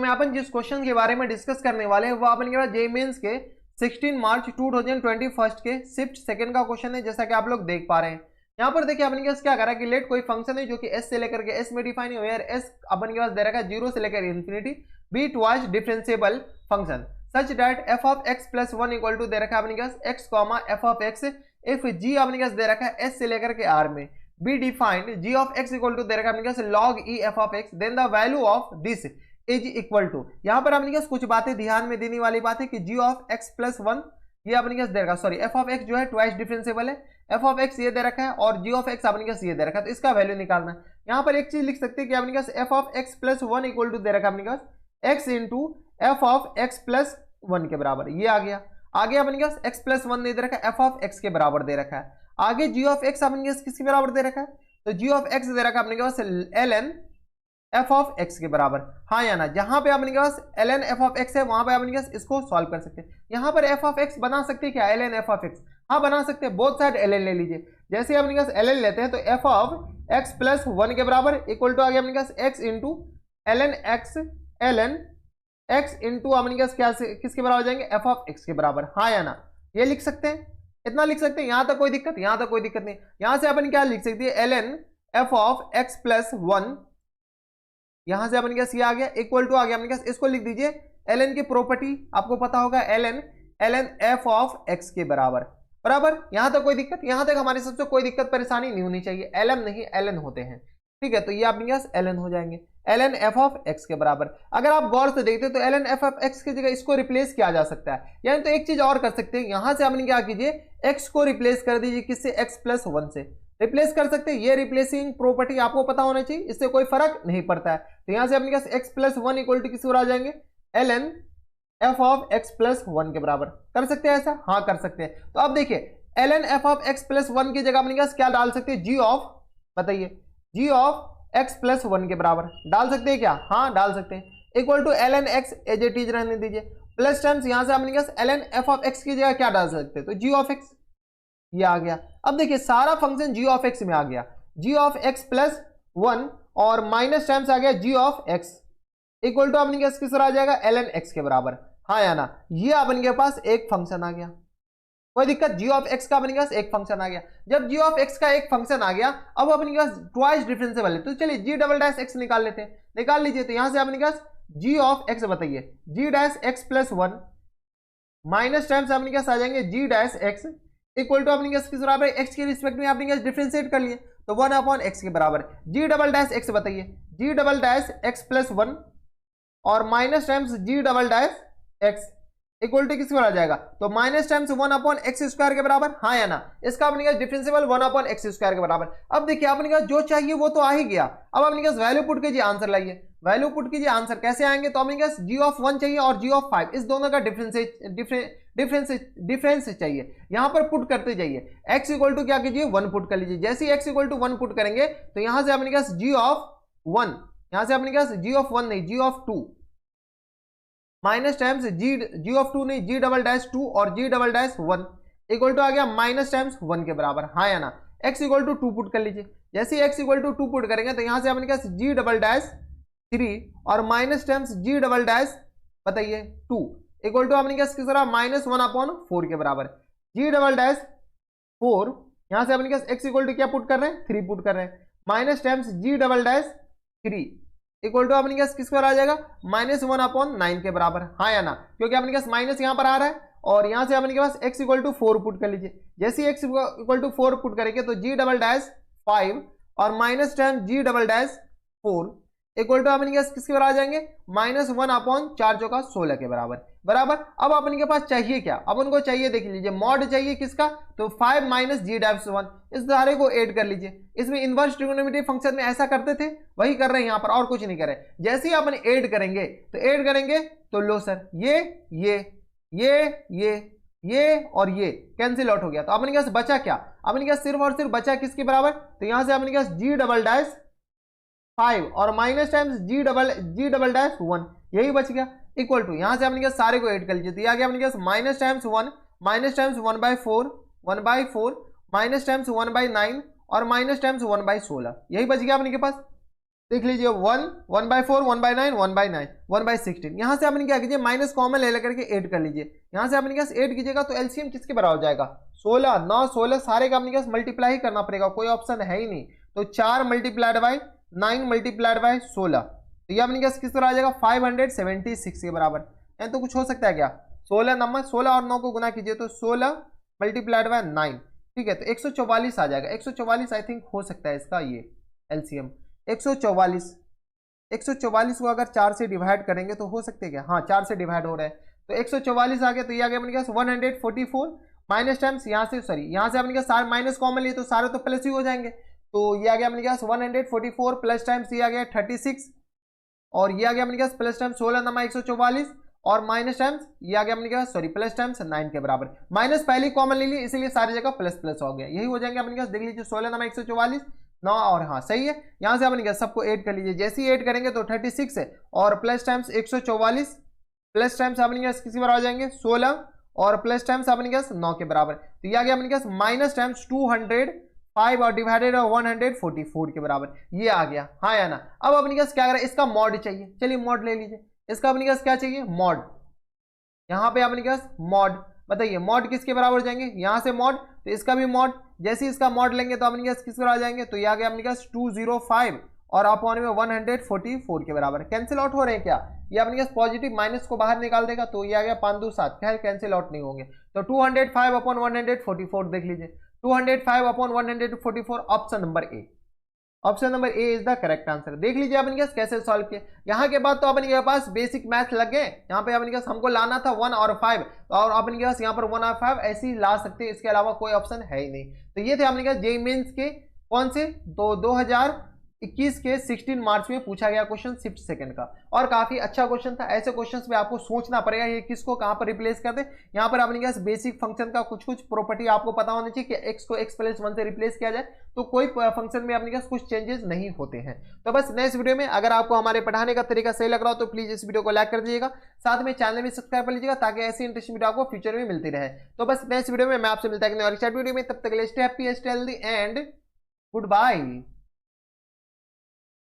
में अपन जिस क्वेश्चन के बारे में डिस्कस करने वाले हैं वो अपन के पास जेईई मेंस के 16 मार्च 2021 के शिफ्ट सेकंड का क्वेश्चन है, जैसा कि आप लोग देख पा रहे हैं। यहाँ पर देखिए अपन के पास क्या करा कि लेट कोई फंक्शन है जो कि एस से लेकर के एस में डिफाइन है, वेयर एस अपन के पास दे रखा है 0 से लेकर infinity, be twice differentiable function such that F of X plus 1 equal to दे रखा है अपन के पास X comma F of X if G अपन के पास दे रखा है एस से लेकर के आर में, be defined G of X equal to दे रखा है अपन के पास log E F of X, then the value of this is equal to. यहाँ पर अपने कुछ बातें ध्यान में देने वाली बात है कि जी ऑफ एक्स प्लस 1 ये अपने पास दे रखा है, सॉरी एफ ऑफ एक्स जो है ट्वाइस डिफरेंशिएबल है, एफ ऑफ एक्स ये दे रखा है और जी ऑफ एक्स अपने पास ये दे रखा है, तो इसका वैल्यू निकालना है। यहाँ पर एक चीज लिख सकते हैं कि अपने पास F of X plus 1 equal to दे रखा है अपने पास X into F of X plus 1 के बराबर, ये आ गया। आगे अपने पास एक्स प्लस 1 नहीं दे रखा है, एफ ऑफ एक्स के बराबर दे रखा है। आगे जी ऑफ एक्स अपने पास किसके बराबर दे रखा है, तो जी ऑफ एक्स दे रखा है अपने पास L N F of X के बराबर, हाँ या ना। जहां पे अपने पास L N F of X है वहां पे अपने पास इसको सॉल्व कर सकते हैं। यहाँ पर एफ ऑफ एक्स बना सकते हैं क्या, L N F of X, हाँ बना सकते हैं, बोथ साइड एल एन ले लीजिए। जैसे अपने पास एल एन लेते हैं तो एफ ऑफ एक्स प्लस 1 के बराबर इक्वल टू आ गया अपने पास X into L N X into अपने पास क्या किसके बराबर जाएंगे, एफ ऑफ एक्स के बराबर, हाँ या ना। ये लिख सकते हैं, इतना लिख सकते हैं, यहां तक कोई दिक्कत, यहां तक कोई दिक्कत नहीं। यहां से अपन क्या लिख सकते हैं, L N F of X plus 1, यहां से अपने पास ये आ गया इक्वल टू आ गया अपने पास, इसको लिख दीजिए एल एन की प्रॉपर्टी आपको पता होगा L N F of X के बराबर, बराबर। यहां तक कोई दिक्कत, यहां तक हमारे सबसे कोई दिक्कत परेशानी नहीं होनी चाहिए, एल एम नहीं एल एन होते हैं, ठीक है। तो ये अपने पास एल एन हो जाएंगे, L N F of X के बराबर। अगर आप गौर से देखते तो L N F of X की जगह इसको रिप्लेस किया जा सकता है, यानी तो एक चीज और कर सकते हैं, यहां से आपने क्या कीजिए एक्स को रिप्लेस कर दीजिए किससे, एक्स प्लस 1 से रिप्लेस कर सकते हैं। ये रिप्लेसिंग प्रॉपर्टी आपको पता होना चाहिए, इससे कोई फर्क नहीं पड़ता है। तो यहां से अपने पास एक्स प्लस 1 इक्वल टू किस आ जाएंगे, L N F of X plus 1 के बराबर। कर सकते हैं ऐसा, हाँ कर सकते हैं। तो अब देखिए L N F of X plus 1 की जगह अपने पास क्या डाल सकते हैं, जी ऑफ, बताइए जी ऑफ एक्स प्लस 1 के बराबर डाल सकते हैं क्या, हाँ डाल सकते हैं। Equal to L N X as it is रहने दीजिए, प्लस टर्म्स यहां से अपने पास L N F of X की जगह क्या डाल सकते हैं, तो जी ऑफ एक्स, ये आ गया। अब देखिए सारा फंक्शन जी ऑफ एक्स में आ गया, जी ऑफ एक्स प्लस 1 और माइनस टाइम्स आ गया जी ऑफ एक्स इक्वल टू अपने पास किस तरह आ जाएगा, एल एन एक्स के बराबर, हाँ या ना। ये अपन के पास एक फंक्शन आ गया, कोई दिक्कत, जी ऑफ एक्स का अपने पास एक फंक्शन आ गया। जब जी ऑफ एक्स का एक फंक्शन आ गया अब अपने पास ट्वाइस डिफरेंशिएबल है, तो चलिए जी डबल डैश एक्स निकाल लेते हैं, निकाल लीजिए। तो यहां से अपने पास जी ऑफ एक्स बताइए G dash X plus 1 minus times अपने पास आ जाएंगे G dash X equal to अपने पास किस बराबर, एक्स के रिस्पेक्ट में अपने पास डिफरेंशिएट कर लिए तो 1 अपॉन एक्स के बराबर। जी डबल डैश एक्स बताइए G double dash X plus 1 और minus times G double dash X equal to किस बराबर आ जाएगा, तो minus times 1 upon X square के बराबर, हाँ या ना। इसका अपने पास डिफरेंशिएबल 1 अपॉन एक्स स्क्वायर के बराबर। अब देखिए अपने पास जो चाहिए वो तो आ ही गया, अब अपने पास वैल्यू पुट कीजिए, आंसर लाइए, वैल्यू पुट कीजिए, आंसर कैसे आएंगे, तो अपने पास जी ऑफ 1 चाहिए और जी ऑफ 5, इस दोनों का डिफरेंस चाहिए, यहां पर पुट करते जाइए। x इक्वल टू क्या कीजिए 1 पुट कर लीजिए, जैसे ही x इक्वल टू 1 पुट करेंगे तो यहां से अपने पास जी ऑफ 1, यहां से अपने पास जी ऑफ 1 नहीं G of 2 minus times G of 2 नहीं जी डबल डैश 2 और G double dash 1 equal to आ गया माइनस टाइम्स 1 के बराबर, हाँ या ना। x इक्वल टू 2 पुट कर लीजिए, जैसे ही x इक्वल टू 2 पुट करेंगे तो यहां से अपने पास जी डबल डैश 3 और minus times G double dash बताइए 2 इक्वल टू अपने पास किस तरह माइनस 1 अपॉन 4 के बराबर, जी डबल डैश 4 यहां से अपने पास x इक्वल टू क्या पुट कर रहे हैं 3 पुट कर रहे हैं, minus times G double dash 3 equal to अपने पास किस पर आ जाएगा माइनस 1 अपॉन 9 के बराबर, हाँ या ना, क्योंकि अपने पास माइनस यहां पर आ रहा है और यहां से अपने पास x इक्वल टू 4 पुट कर लीजिए, जैसे ही x इक्वल टू 4 पुट करेंगे तो जी डबल डैश 5 और minus times G double dash 4 equal to अपने पास किसके बराबर आ जाएंगे माइनस 1 अपॉन 4 चौका 16 के बराबर, बराबर। अब अपन के पास चाहिए क्या, अब उनको चाहिए देख लीजिए मॉड चाहिए किसका, तो 5 माइनस जी डैश 1, इस धारे को ऐड कर लीजिए। इसमें इनवर्स ट्रिग्नोमेट्री फंक्शन में ऐसा करते थे वही कर रहे हैं यहाँ पर, और कुछ नहीं कर रहे। जैसे ही अपन ऐड करेंगे तो लो सर ये और ये कैंसिल आउट हो गया, तो अपने पास बचा क्या, अपने पास सिर्फ और सिर्फ बचा किसके बराबर, तो यहां से अपने पास जी डबल डैश 5 और minus times G double dash 1 यही बच गया इक्वल टू, यहां से अपने पास सारे को ऐड कर लीजिए तो आ गया अपने पास minus times 1 minus times 1/4 minus times 1/9 और माइनस टाइम्स 1/16 यही बच गया अपने के पास। देख लीजिए 1/4, 1/9, 1/9, 1/16। यहाँ से आपने क्या कीजिए माइनस कॉमन ले लेकर के 8 कर लीजिए। यहाँ से आपने क्या 8 कीजिएगा तो एलसीएम किसके बराबर हो जाएगा 16, 9, 16 सारे का आपने क्या मल्टीप्लाई ही करना पड़ेगा, कोई ऑप्शन है ही नहीं। तो 4 मल्टीप्लाइड बाई 9 मल्टीप्लाइड बाई 16, तो ये आपने क्या किस तरह आ जाएगा 576 के बराबर। तो कुछ हो सकता है क्या 16 नंबर 16 और 9 को गुना कीजिए तो 16 मल्टीप्लाइड बाय 9, ठीक है, तो 144 आ जाएगा। 144 आई थिंक हो सकता है इसका ये एलसीएम 144 को अगर 4 से डिवाइड करेंगे तो हो सकते हैं क्या, हाँ 4 से डिवाइड हो रहा है तो 144 आ गया। तो ये आ गया अपने क्या 144 माइनस टाइम्स यहाँ से सॉरी यहाँ से अपने क्या सारे माइनस कॉमन लिए तो सारे तो प्लस ही हो जाएंगे। तो ये आ गया अपने क्या 144 प्लस टाइम्स ये आ गया 36 और ये आ गया अपने क्या प्लस टाइम्स 16 नमा 144 और माइनस टाइम्स ये आ गया अपने क्या सॉरी प्लस टाइम्स 9 के बराबर। माइनस पहले कॉमन ले लिए इसलिए सारी जगह प्लस प्लस हो गया, यही हो जाएंगे अपने क्या देख लीजिए 16 नमा 144 9 और हाँ सही है। यहाँ से अपने क्या सबको ऐड कर लीजिए, जैसे ही ऐड करेंगे तो 36 है और प्लस टाइम्स 144 प्लस टाइम्स अपने क्या किसी बराबर हो जाएंगे 16 और प्लस टाइम्स अपने क्या 9 के बराबर। तो ये आ गया अपने क्या माइनस टाइम्स 205 और डिवाइडेड 144 के बराबर, ये आ गया हाँ या ना। अब अपने क्या क्या करें इसका मॉड चाहिए, चलिए मॉड ले लीजिए। इसका अपने क्या क्या चाहिए मॉड, यहाँ पे अपने क्या मॉड बताइए मॉड किसके बराबर हो जाएंगे, यहाँ से मॉड तो इसका भी मॉड, जैसे इसका मॉड लेंगे तो अपने क्या किसके बराबर आ जाएंगे, तो ये आ गया अपने क्या 205 और अपॉन में 144 के बराबर। कैंसिल आउट हो रहे हैं क्या, ये अपने क्या पॉजिटिव माइनस को बाहर निकाल देगा तो ये आ गया 5 2 7, खैर कैंसिल आउट नहीं होंगे। तो 205 अपॉन 144 देख लीजिए 205 upon 144 option number A, option number A is the correct answer. देख लीजिए अपन क्या कैसे सॉल्व किया। यहाँ के बाद तो अपन के पास बेसिक मैथ लग गए, यहाँ पे अपन हमको लाना था 1 और 5 और अपन के पास यहाँ पर 1 और 5 ऐसे ही ला सकते हैं, इसके अलावा कोई ऑप्शन है ही नहीं। तो ये थे अपने क्या जेईई मेंस के कौन से तो 2021 के 16 मार्च में पूछा गया क्वेश्चन शिफ्ट सेकंड का, और काफी अच्छा क्वेश्चन था। ऐसे क्वेश्चंस में आपको सोचना पड़ेगा ये किसको कहां पर रिप्लेस कर दे। यहाँ पर अपने क्या बेसिक फंक्शन का कुछ कुछ प्रॉपर्टी आपको पता होनी चाहिए कि x को x+1 से रिप्लेस किया जाए तो कोई फंक्शन में अपने क्या कुछ चेंजेस नहीं होते हैं। तो बस नेक्स्ट वीडियो में अगर आपको हमारे पढ़ाने का तरीका सही लग रहा हो तो प्लीज इस वीडियो को लाइक कर दीजिएगा, साथ में चैनल भी सब्सक्राइब कर लीजिएगा ताकि ऐसी इंटरेस्टिंग वीडियो आपको फ्यूचर में मिलती रहे। तो बस नेक्स्ट वीडियो में मैं आपसे मिलता है वीडियो में, तब तक के लिए stay happy stay healthy and good bye.